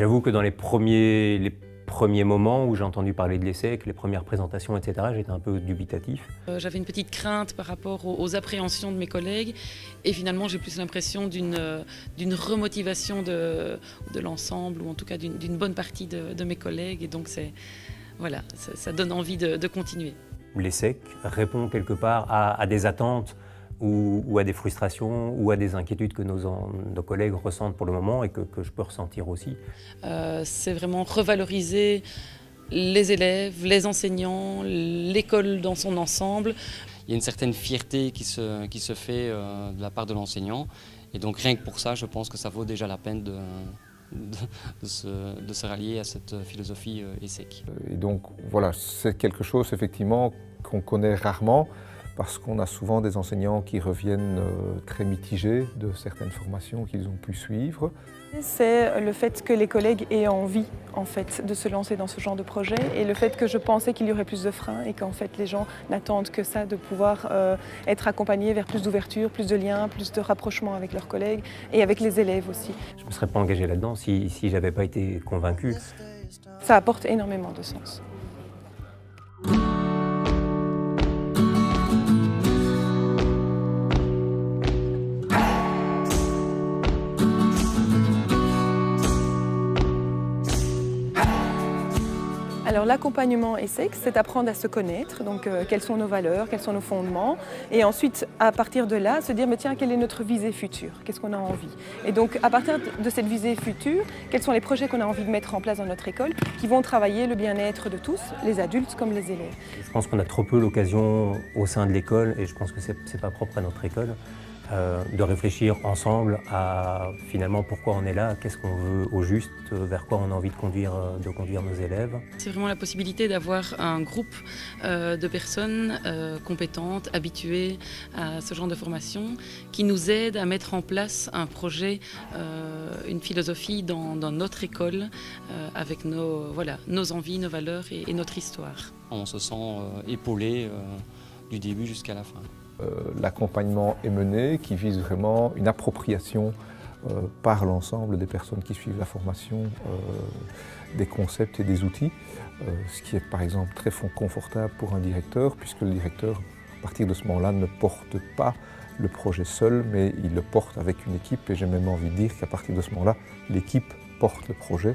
J'avoue que dans les premiers moments où j'ai entendu parler de l'ESSEC, les premières présentations, etc., j'étais un peu dubitatif. J'avais une petite crainte par rapport aux appréhensions de mes collègues et finalement j'ai plus l'impression d'une remotivation de l'ensemble ou en tout cas d'une bonne partie de mes collègues et donc voilà, ça donne envie de continuer. L'ESSEC répond quelque part à des attentes ou à des frustrations ou à des inquiétudes que nos collègues ressentent pour le moment et que je peux ressentir aussi. C'est vraiment revaloriser les élèves, les enseignants, l'école dans son ensemble. Il y a une certaine fierté qui se fait de la part de l'enseignant et donc rien que pour ça, je pense que ça vaut déjà la peine de se rallier à cette philosophie ESSEC. Et donc voilà, c'est quelque chose effectivement qu'on connaît rarement parce qu'on a souvent des enseignants qui reviennent très mitigés de certaines formations qu'ils ont pu suivre. C'est le fait que les collègues aient envie en fait, de se lancer dans ce genre de projet et le fait que je pensais qu'il y aurait plus de freins et qu'en fait les gens n'attendent que ça, de pouvoir être accompagnés vers plus d'ouverture, plus de liens, plus de rapprochement avec leurs collègues et avec les élèves aussi. Je ne me serais pas engagé là-dedans si je n'avais pas été convaincu. Ça apporte énormément de sens. Alors l'accompagnement ESSEC, c'est apprendre à se connaître, donc quelles sont nos valeurs, quels sont nos fondements, et ensuite à partir de là, se dire mais tiens, quelle est notre visée future, qu'est-ce qu'on a envie. Et donc à partir de cette visée future, quels sont les projets qu'on a envie de mettre en place dans notre école, qui vont travailler le bien-être de tous, les adultes comme les élèves. Je pense qu'on a trop peu l'occasion au sein de l'école, et je pense que c'est pas propre à notre école, de réfléchir ensemble à finalement pourquoi on est là, qu'est-ce qu'on veut au juste, vers quoi on a envie de conduire nos élèves. C'est vraiment la possibilité d'avoir un groupe de personnes compétentes, habituées à ce genre de formation, qui nous aident à mettre en place un projet, une philosophie dans notre école, avec nos envies, nos valeurs et notre histoire. On se sent épaulé du début jusqu'à la fin. L'accompagnement est mené qui vise vraiment une appropriation par l'ensemble des personnes qui suivent la formation des concepts et des outils, ce qui est par exemple très confortable pour un directeur puisque le directeur, à partir de ce moment-là, ne porte pas le projet seul mais il le porte avec une équipe et j'ai même envie de dire qu'à partir de ce moment-là, l'équipe porte le projet,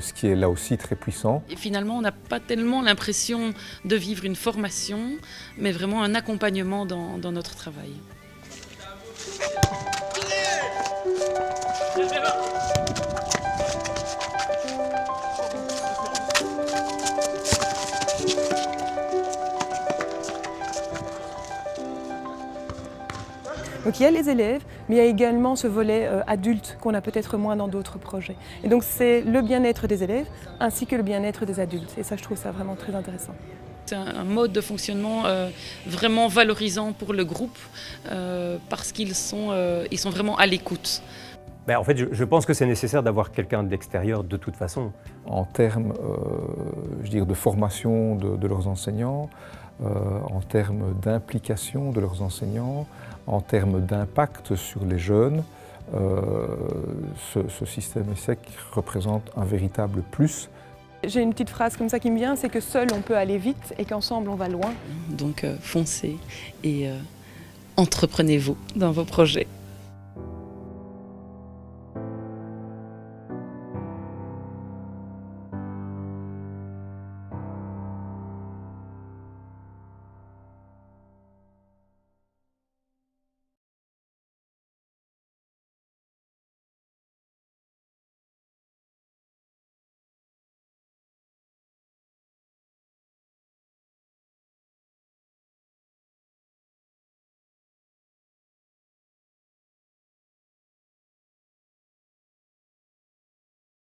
ce qui est là aussi très puissant. Et finalement, on n'a pas tellement l'impression de vivre une formation, mais vraiment un accompagnement dans notre travail. Donc il y a les élèves, mais il y a également ce volet adulte qu'on a peut-être moins dans d'autres projets. Et donc c'est le bien-être des élèves ainsi que le bien-être des adultes. Et ça, je trouve ça vraiment très intéressant. C'est un mode de fonctionnement vraiment valorisant pour le groupe parce qu'ils sont vraiment à l'écoute. En fait, je pense que c'est nécessaire d'avoir quelqu'un de l'extérieur de toute façon. En termes je dirais, de formation de leurs enseignants, en termes d'implication de leurs enseignants, en termes d'impact sur les jeunes, ce système ESSEC représente un véritable plus. J'ai une petite phrase comme ça qui me vient, c'est que seul on peut aller vite et qu'ensemble on va loin. Donc foncez et entreprenez-vous dans vos projets.